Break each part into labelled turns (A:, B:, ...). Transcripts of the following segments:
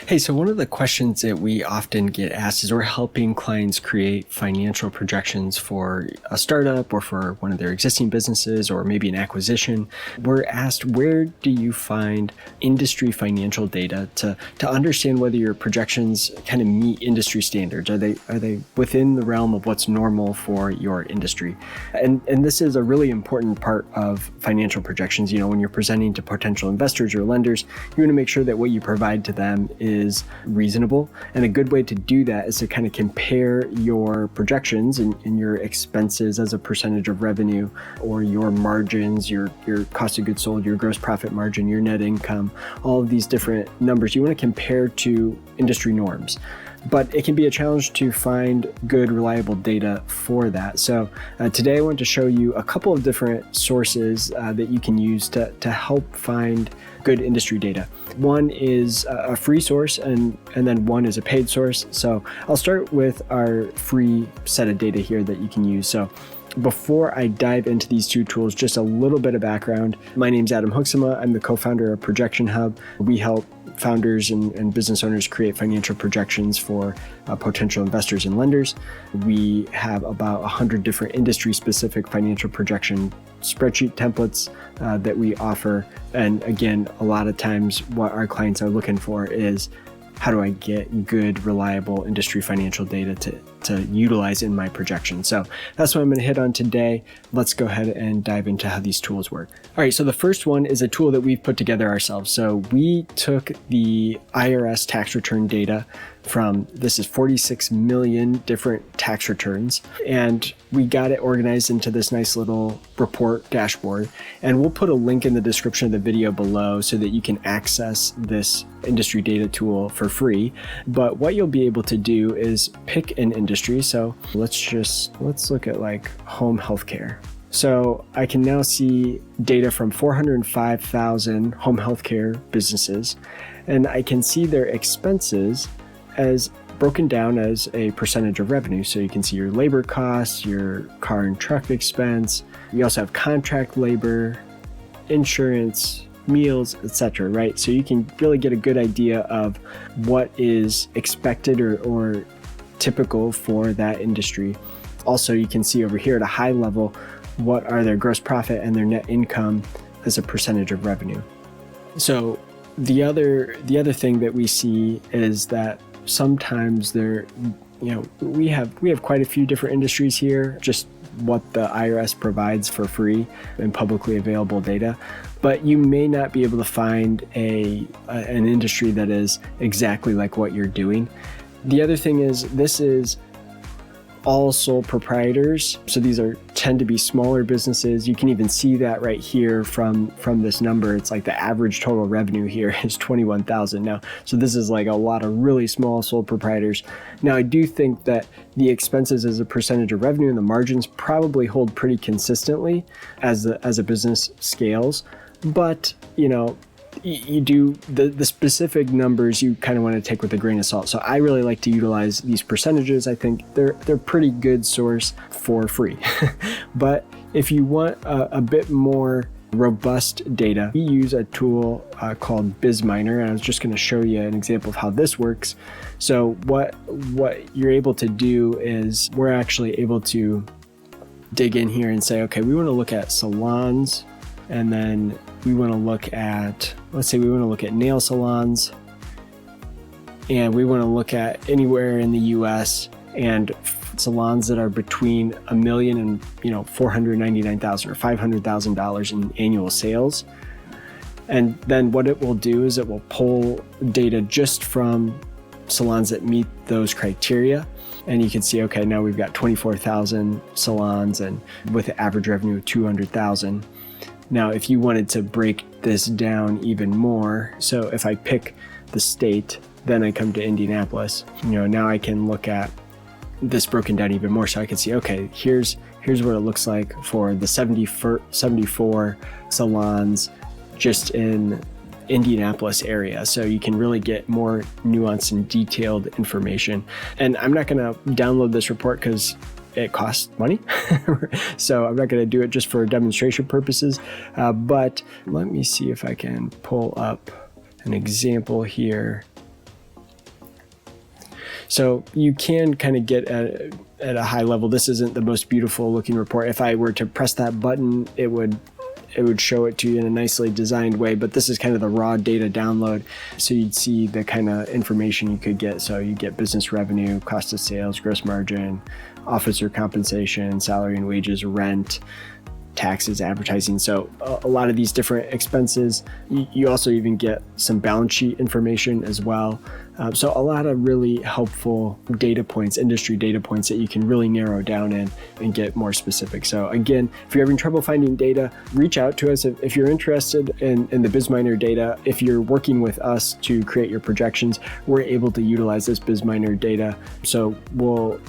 A: Hey, so one of the questions that we often get asked is we're helping clients create financial projections for a startup or for one of their existing businesses or maybe an acquisition. We're asked, where do you find industry financial data to understand whether your projections kind of meet industry standards? Are they within the realm of what's normal for your industry? And this is a really important part of financial projections. You know, when you're presenting to potential investors or lenders, you want to make sure that what you provide to them is reasonable. And a good way to do that is to kind of compare your projections and your expenses as a percentage of revenue, or your margins, your cost of goods sold, your gross profit margin, your net income, all of these different numbers. You want to compare to industry norms. But it can be a challenge to find good, reliable data for that. So today I want to show you a couple of different sources that you can use to help find good industry data. One is a free source and then one is a paid source. So I'll start with our free set of data here that you can use. So before I dive into these two tools, just a little bit of background. My name's Adam Hoeksema. I'm the co-founder of Projection Hub. We help founders and business owners create financial projections for potential investors and lenders. We have about 100 different industry-specific financial projection spreadsheet templates that we offer. And again, a lot of times what our clients are looking for is, how do I get good, reliable industry financial data to utilize in my projection? So that's what I'm going to hit on today. Let's go ahead and dive into how these tools work. All right, so the first one is a tool that we've put together ourselves. So we took the IRS tax return data from, this is 46 million different tax returns, and we got it organized into this nice little report dashboard. And we'll put a link in the description of the video below so that you can access this industry data tool for free. But what you'll be able to do is pick an industry. So let's look at like home healthcare. So I can now see data from 405,000 home healthcare businesses, and I can see their expenses as broken down as a percentage of revenue. So you can see your labor costs, your car and truck expense. You also have contract labor, insurance, meals, etc., right? So you can really get a good idea of what is expected or typical for that industry. Also, you can see over here at a high level, what are their gross profit and their net income as a percentage of revenue. So the other thing that we see is that sometimes we have quite a few different industries here, just what the IRS provides for free and publicly available data, but you may not be able to find an industry that is exactly like what you're doing. The other thing is, this is all sole proprietors. So these tend to be smaller businesses. You can even see that right here from this number. It's like the average total revenue here is 21,000 now. So this is like a lot of really small sole proprietors. Now, I do think that the expenses as a percentage of revenue and the margins probably hold pretty consistently as a business scales. But, you know, you do the specific numbers you kind of want to take with a grain of salt. So I really like to utilize these percentages. I think they're pretty good source for free. But if you want a bit more robust data, we use a tool called BizMiner, and I was just going to show you an example of how this works. So what you're able to do is, we're actually able to dig in here and say, okay, we want to look at salons, and then we want to look at, let's say we want to look at nail salons, and we want to look at anywhere in the US and salons that are between $1 million and $499,000 or $500,000 in annual sales. And then what it will do is it will pull data just from salons that meet those criteria. And you can see, okay, now we've got 24,000 salons and with an average revenue of 200,000. Now, if you wanted to break this down even more, so if I pick the state, then I come to Indianapolis, now I can look at this broken down even more. So I can see, okay, here's what it looks like for the 74 salons just in Indianapolis area. So you can really get more nuanced and detailed information. And I'm not going to download this report because it costs money. So I'm not going to do it just for demonstration purposes. But let me see if I can pull up an example here. So you can kind of get at a high level. This isn't the most beautiful looking report. If I were to press that button, it would show it to you in a nicely designed way, but this is kind of the raw data download. So you'd see the kind of information you could get. So you get business revenue, cost of sales, gross margin, officer compensation, salary and wages, rent, taxes, advertising. So a lot of these different expenses. You also even get some balance sheet information as well. So a lot of really helpful data points, industry data points that you can really narrow down in and get more specific. So again, if you're having trouble finding data, reach out to us. If you're interested in the BizMiner data, if you're working with us to create your projections, we're able to utilize this BizMiner data. So we'll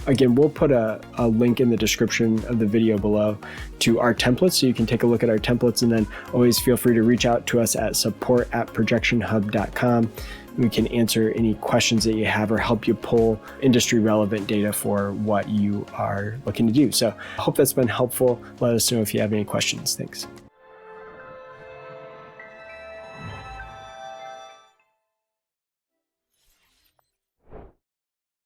A: put a link in the description of the video below to our templates, so you can take a look at our templates, and then always feel free to reach out to us at support@projectionhub.com. We can answer any questions that you have or help you pull industry relevant data for what you are looking to do. So I hope that's been helpful. Let us know if you have any questions. Thanks.